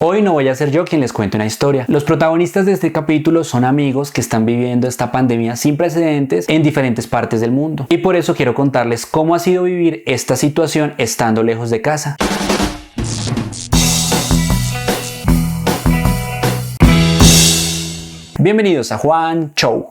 Hoy no voy a ser yo quien les cuente una historia. Los protagonistas de este capítulo son amigos que están viviendo esta pandemia sin precedentes en diferentes partes del mundo. Y por eso quiero contarles cómo ha sido vivir esta situación estando lejos de casa. Bienvenidos a Juan Show.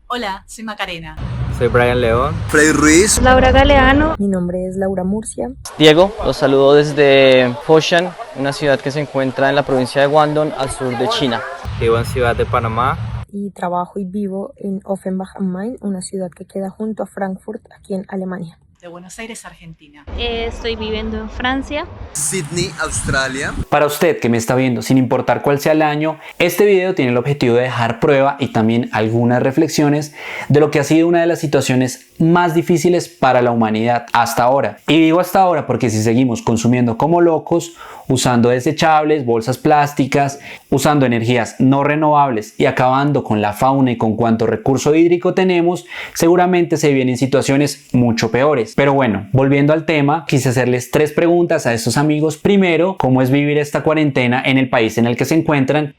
Hola, soy Macarena. Soy Brian León. Freddy Ruiz. Laura Galeano. Mi nombre es Laura Murcia. Diego, los saludo desde Foshan, una ciudad que se encuentra en la provincia de Guangdong, al sur de China. Vivo en Ciudad de Panamá. Y trabajo y vivo en Offenbach am Main, una ciudad que queda junto a Frankfurt, aquí en Alemania. De Buenos Aires, Argentina. Estoy viviendo en Francia. Sydney, Australia. Para usted que me está viendo, sin importar cuál sea el año, este video tiene el objetivo de dejar prueba y también algunas reflexiones de lo que ha sido una de las situaciones más difíciles para la humanidad hasta ahora. Y digo hasta ahora porque si seguimos consumiendo como locos, usando desechables, bolsas plásticas, usando energías no renovables y acabando con la fauna y con cuanto recurso hídrico tenemos, seguramente se vienen situaciones mucho peores. Pero bueno, volviendo al tema, quise hacerles 3 preguntas a estos amigos. Primero, ¿cómo es vivir esta cuarentena en el país en el que se encuentran?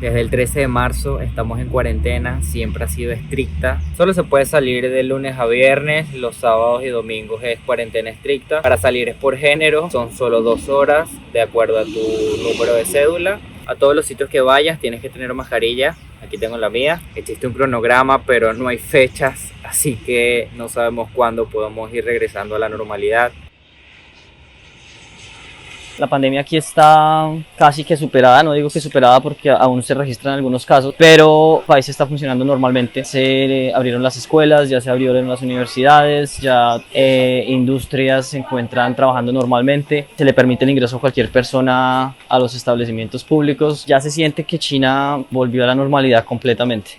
Desde el 13 de marzo estamos en cuarentena, siempre ha sido estricta. Solo se puede salir de lunes a viernes, los sábados y domingos es cuarentena estricta. Para salir es por género, son solo 2 horas de acuerdo a tu número de cédula. A todos los sitios que vayas tienes que tener mascarilla, aquí tengo la mía. Existe un cronograma pero no hay fechas, así que no sabemos cuándo podemos ir regresando a la normalidad. La pandemia aquí está casi que superada, no digo que superada porque aún se registran algunos casos, pero el país está funcionando normalmente. Se abrieron las escuelas, ya se abrieron las universidades, ya industrias se encuentran trabajando normalmente. Se le permite el ingreso a cualquier persona a los establecimientos públicos. Ya se siente que China volvió a la normalidad completamente.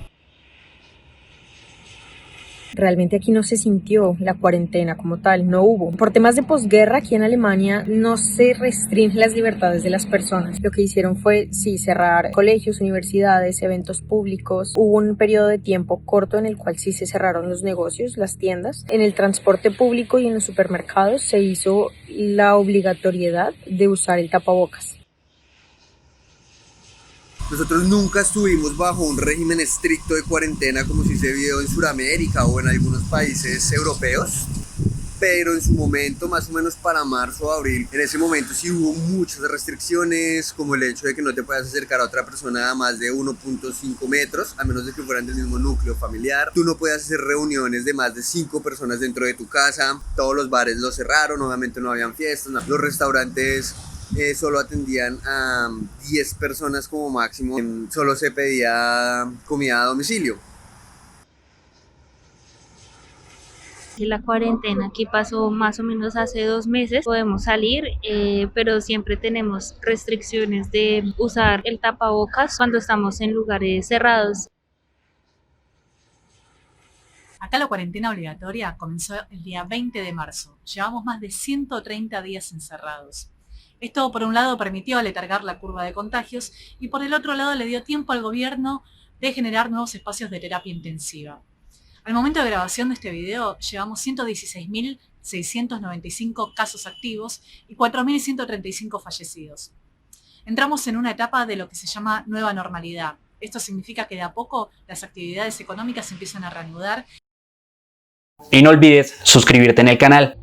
Realmente aquí no se sintió la cuarentena como tal, no hubo. Por temas de posguerra, aquí en Alemania no se restringen las libertades de las personas. Lo que hicieron fue, sí, cerrar colegios, universidades, eventos públicos. Hubo un periodo de tiempo corto en el cual sí se cerraron los negocios, las tiendas. En el transporte público y en los supermercados se hizo la obligatoriedad de usar el tapabocas. Nosotros nunca estuvimos bajo un régimen estricto de cuarentena como si se vio en Sudamérica o en algunos países europeos, pero en su momento, más o menos para marzo o abril, en ese momento sí hubo muchas restricciones, como el hecho de que no te puedas acercar a otra persona a más de 1.5 metros, a menos de que fueran del mismo núcleo familiar. Tú no podías hacer reuniones de más de 5 personas dentro de tu casa. Todos los bares los cerraron, obviamente no habían fiestas, los restaurantes solo atendían a 10 personas como máximo, solo se pedía comida a domicilio. La cuarentena aquí pasó más o menos hace 2 meses, podemos salir, pero siempre tenemos restricciones de usar el tapabocas cuando estamos en lugares cerrados. Acá la cuarentena obligatoria comenzó el día 20 de marzo. Llevamos más de 130 días encerrados. Esto, por un lado, permitió aletargar la curva de contagios y por el otro lado le dio tiempo al gobierno de generar nuevos espacios de terapia intensiva. Al momento de grabación de este video, llevamos 116.695 casos activos y 4.135 fallecidos. Entramos en una etapa de lo que se llama nueva normalidad. Esto significa que de a poco las actividades económicas empiezan a reanudar. Y no olvides suscribirte en el canal.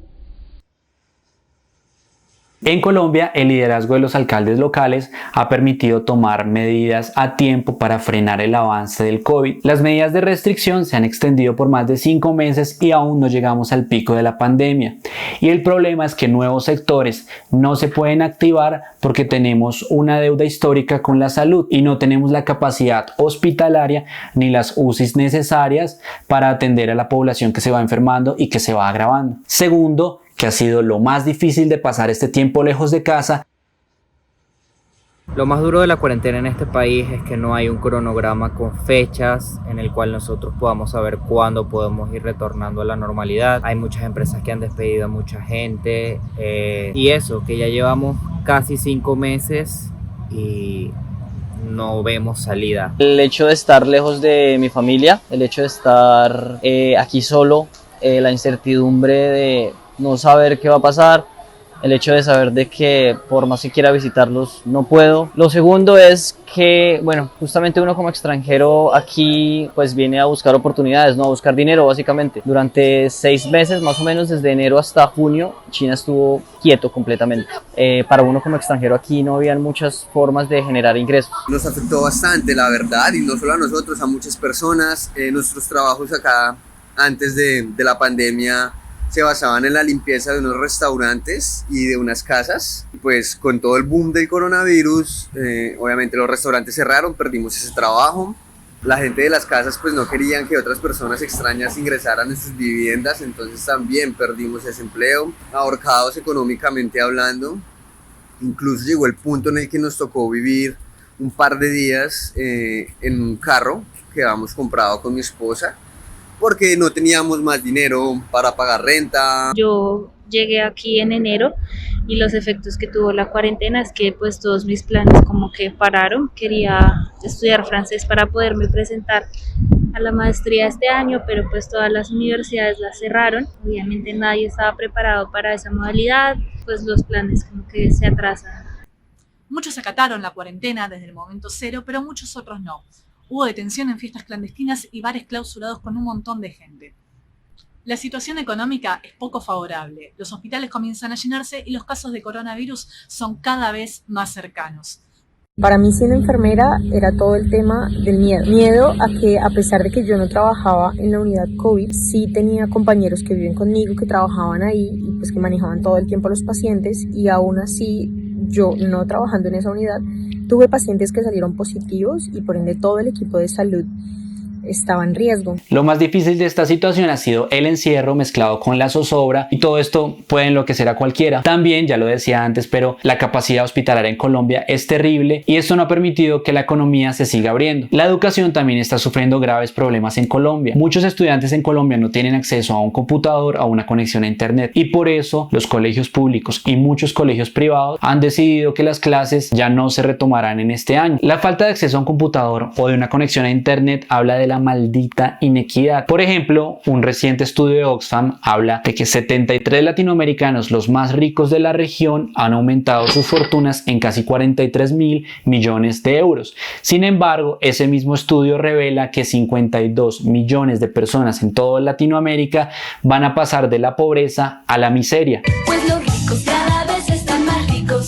En Colombia, el liderazgo de los alcaldes locales ha permitido tomar medidas a tiempo para frenar el avance del COVID. Las medidas de restricción se han extendido por más de 5 meses y aún no llegamos al pico de la pandemia. Y el problema es que nuevos sectores no se pueden activar porque tenemos una deuda histórica con la salud y no tenemos la capacidad hospitalaria ni las UCIs necesarias para atender a la población que se va enfermando y que se va agravando. Segundo, que ha sido lo más difícil de pasar este tiempo lejos de casa. Lo más duro de la cuarentena en este país es que no hay un cronograma con fechas en el cual nosotros podamos saber cuándo podemos ir retornando a la normalidad. Hay muchas empresas que han despedido a mucha gente y eso, que ya llevamos casi 5 meses y no vemos salida. El hecho de estar lejos de mi familia, el hecho de estar aquí solo, la incertidumbre de no saber qué va a pasar, el hecho de saber de que por más que quiera visitarlos no puedo. Lo segundo es que, bueno, justamente uno como extranjero aquí pues viene a buscar oportunidades, no a buscar dinero básicamente. Durante 6 meses, más o menos desde enero hasta junio, China estuvo quieto completamente. Para uno como extranjero aquí no habían muchas formas de generar ingresos. Nos afectó bastante, la verdad, y no solo a nosotros, a muchas personas. Nuestros trabajos acá antes de la pandemia se basaban en la limpieza de unos restaurantes y de unas casas. Pues con todo el boom del coronavirus, obviamente los restaurantes cerraron, perdimos ese trabajo. La gente de las casas pues no querían que otras personas extrañas ingresaran en sus viviendas, entonces también perdimos ese empleo, ahorcados económicamente hablando. Incluso llegó el punto en el que nos tocó vivir un par de días en un carro que habíamos comprado con mi esposa, porque no teníamos más dinero para pagar renta. Yo llegué aquí en enero y los efectos que tuvo la cuarentena es que pues todos mis planes como que pararon. Quería estudiar francés para poderme presentar a la maestría este año, pero pues todas las universidades la cerraron. Obviamente nadie estaba preparado para esa modalidad, pues los planes como que se atrasan. Muchos acataron la cuarentena desde el momento cero, pero muchos otros no. Hubo detención en fiestas clandestinas y bares clausurados con un montón de gente. La situación económica es poco favorable. Los hospitales comienzan a llenarse y los casos de coronavirus son cada vez más cercanos. Para mí siendo enfermera era todo el tema del miedo. Miedo a que a pesar de que yo no trabajaba en la unidad COVID, sí tenía compañeros que viven conmigo que trabajaban ahí y pues que manejaban todo el tiempo a los pacientes, y aún así yo no trabajando en esa unidad tuve pacientes que salieron positivos y por ende todo el equipo de salud estaba en riesgo. Lo más difícil de esta situación ha sido el encierro mezclado con la zozobra, y todo esto puede enloquecer a cualquiera. También, ya lo decía antes, pero la capacidad hospitalaria en Colombia es terrible y esto no ha permitido que la economía se siga abriendo. La educación también está sufriendo graves problemas en Colombia. Muchos estudiantes en Colombia no tienen acceso a un computador, a una conexión a internet, y por eso los colegios públicos y muchos colegios privados han decidido que las clases ya no se retomarán en este año. La falta de acceso a un computador o de una conexión a internet habla de la maldita inequidad. Por ejemplo, un reciente estudio de Oxfam habla de que 73 latinoamericanos, los más ricos de la región, han aumentado sus fortunas en casi 43.000 millones de euros. Sin embargo, ese mismo estudio revela que 52 millones de personas en toda Latinoamérica van a pasar de la pobreza a la miseria. Pues los ricos cada vez están más ricos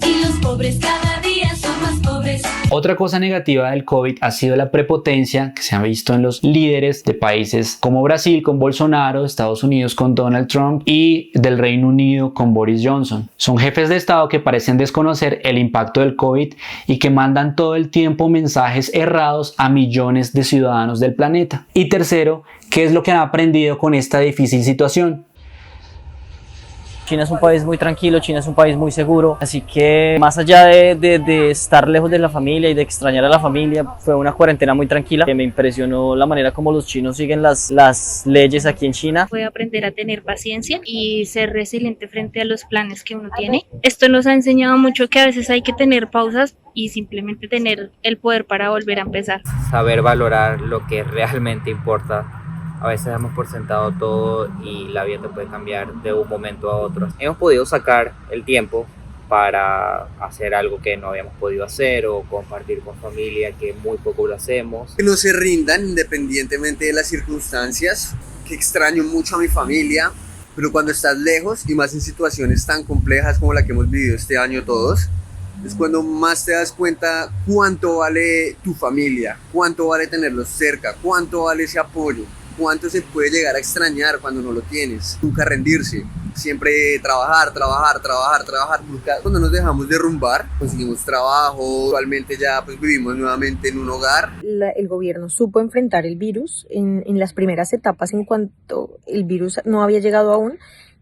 y los pobres cada día son más pobres. Otra cosa negativa del COVID ha sido la prepotencia que se ha visto en los líderes de países como Brasil con Bolsonaro, Estados Unidos con Donald Trump y del Reino Unido con Boris Johnson. Son jefes de Estado que parecen desconocer el impacto del COVID y que mandan todo el tiempo mensajes errados a millones de ciudadanos del planeta. Y tercero, ¿qué es lo que han aprendido con esta difícil situación? China es un país muy tranquilo, China es un país muy seguro, así que más allá de estar lejos de la familia y de extrañar a la familia, fue una cuarentena muy tranquila. Me impresionó la manera como los chinos siguen las leyes aquí en China. Fue aprender a tener paciencia y ser resiliente frente a los planes que uno tiene. Esto nos ha enseñado mucho que a veces hay que tener pausas y simplemente tener el poder para volver a empezar. Saber valorar lo que realmente importa. A veces damos por sentado todo y la vida te puede cambiar de un momento a otro. Hemos podido sacar el tiempo para hacer algo que no habíamos podido hacer o compartir con familia, que muy poco lo hacemos. Que no se rindan independientemente de las circunstancias, que extraño mucho a mi familia, pero cuando estás lejos y más en situaciones tan complejas como la que hemos vivido este año todos, es cuando más te das cuenta cuánto vale tu familia, cuánto vale tenerlos cerca, cuánto vale ese apoyo. Cuánto se puede llegar a extrañar cuando no lo tienes. Nunca rendirse, siempre trabajar. Nunca, cuando nos dejamos derrumbar, conseguimos trabajo, actualmente ya pues vivimos nuevamente en un hogar. El gobierno supo enfrentar el virus en las primeras etapas. En cuanto el virus no había llegado aún,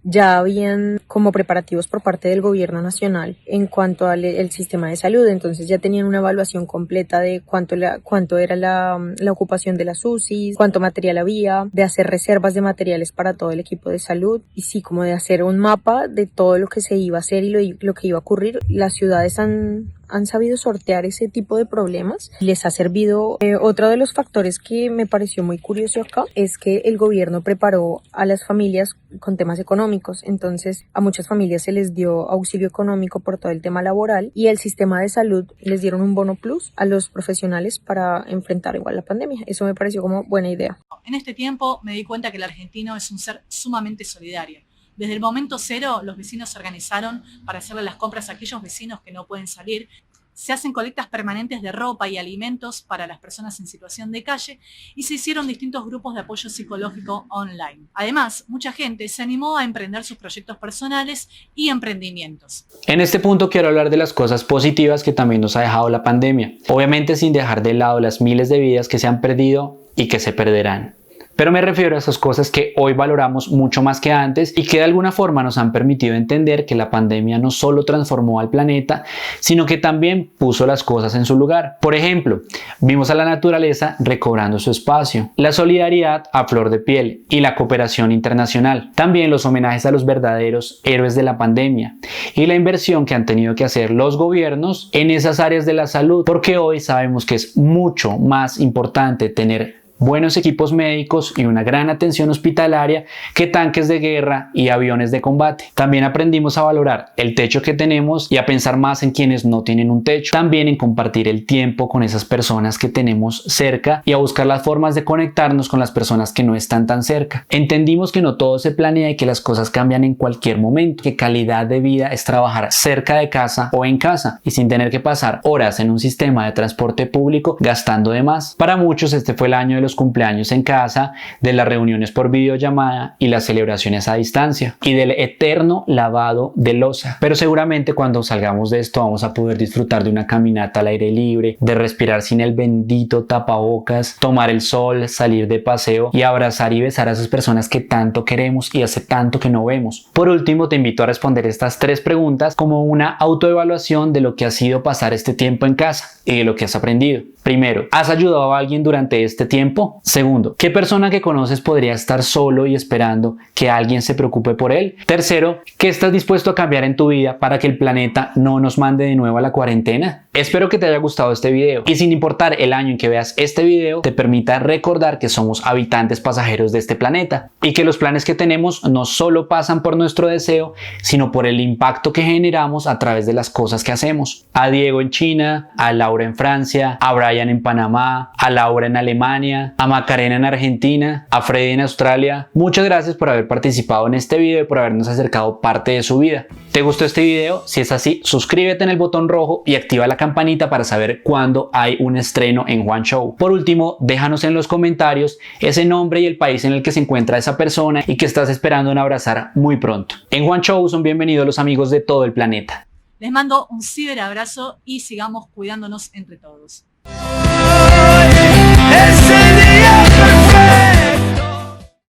ya habían como preparativos por parte del gobierno nacional en cuanto al el sistema de salud, entonces ya tenían una evaluación completa de cuánto era la ocupación de las UCIs, cuánto material había, de hacer reservas de materiales para todo el equipo de salud y sí, como de hacer un mapa de todo lo que se iba a hacer y lo que iba a ocurrir. Las ciudades han han sabido sortear ese tipo de problemas. Les ha servido. Otro de los factores que me pareció muy curioso acá es que el gobierno preparó a las familias con temas económicos. Entonces, a muchas familias se les dio auxilio económico por todo el tema laboral y el sistema de salud les dieron un bono plus a los profesionales para enfrentar igual la pandemia. Eso me pareció como buena idea. En este tiempo me di cuenta que el argentino es un ser sumamente solidario. Desde el momento cero, los vecinos se organizaron para hacerle las compras a aquellos vecinos que no pueden salir. Se hacen colectas permanentes de ropa y alimentos para las personas en situación de calle y se hicieron distintos grupos de apoyo psicológico online. Además, mucha gente se animó a emprender sus proyectos personales y emprendimientos. En este punto quiero hablar de las cosas positivas que también nos ha dejado la pandemia, obviamente sin dejar de lado las miles de vidas que se han perdido y que se perderán. Pero me refiero a esas cosas que hoy valoramos mucho más que antes y que de alguna forma nos han permitido entender que la pandemia no solo transformó al planeta, sino que también puso las cosas en su lugar. Por ejemplo, vimos a la naturaleza recobrando su espacio, la solidaridad a flor de piel y la cooperación internacional. También los homenajes a los verdaderos héroes de la pandemia y la inversión que han tenido que hacer los gobiernos en esas áreas de la salud, porque hoy sabemos que es mucho más importante tener buenos equipos médicos y una gran atención hospitalaria que tanques de guerra y aviones de combate. También aprendimos a valorar el techo que tenemos y a pensar más en quienes no tienen un techo. También en compartir el tiempo con esas personas que tenemos cerca y a buscar las formas de conectarnos con las personas que no están tan cerca. Entendimos que no todo se planea y que las cosas cambian en cualquier momento, que calidad de vida es trabajar cerca de casa o en casa y sin tener que pasar horas en un sistema de transporte público gastando de más. Para muchos este fue el año de los cumpleaños en casa, de las reuniones por videollamada y las celebraciones a distancia y del eterno lavado de loza. Pero seguramente cuando salgamos de esto vamos a poder disfrutar de una caminata al aire libre, de respirar sin el bendito tapabocas, tomar el sol, salir de paseo y abrazar y besar a esas personas que tanto queremos y hace tanto que no vemos. Por último, te invito a responder estas 3 preguntas como una autoevaluación de lo que ha sido pasar este tiempo en casa y de lo que has aprendido. Primero, ¿has ayudado a alguien durante este tiempo? Segundo, ¿qué persona que conoces podría estar solo y esperando que alguien se preocupe por él? Tercero, ¿qué estás dispuesto a cambiar en tu vida para que el planeta no nos mande de nuevo a la cuarentena? Espero que te haya gustado este video y sin importar el año en que veas este video, te permita recordar que somos habitantes pasajeros de este planeta y que los planes que tenemos no solo pasan por nuestro deseo, sino por el impacto que generamos a través de las cosas que hacemos. A Diego en China, a Laura en Francia, a Brian en Panamá, a Laura en Alemania, a Macarena en Argentina, a Freddy en Australia. Muchas gracias por haber participado en este video y por habernos acercado parte de su vida. ¿Te gustó este video? Si es así, suscríbete en el botón rojo y activa la campanita para saber cuándo hay un estreno en Juan Show. Por último, déjanos en los comentarios ese nombre y el país en el que se encuentra esa persona y que estás esperando en abrazar muy pronto. En Juan Show son bienvenidos los amigos de todo el planeta. Les mando un ciberabrazo y sigamos cuidándonos entre todos.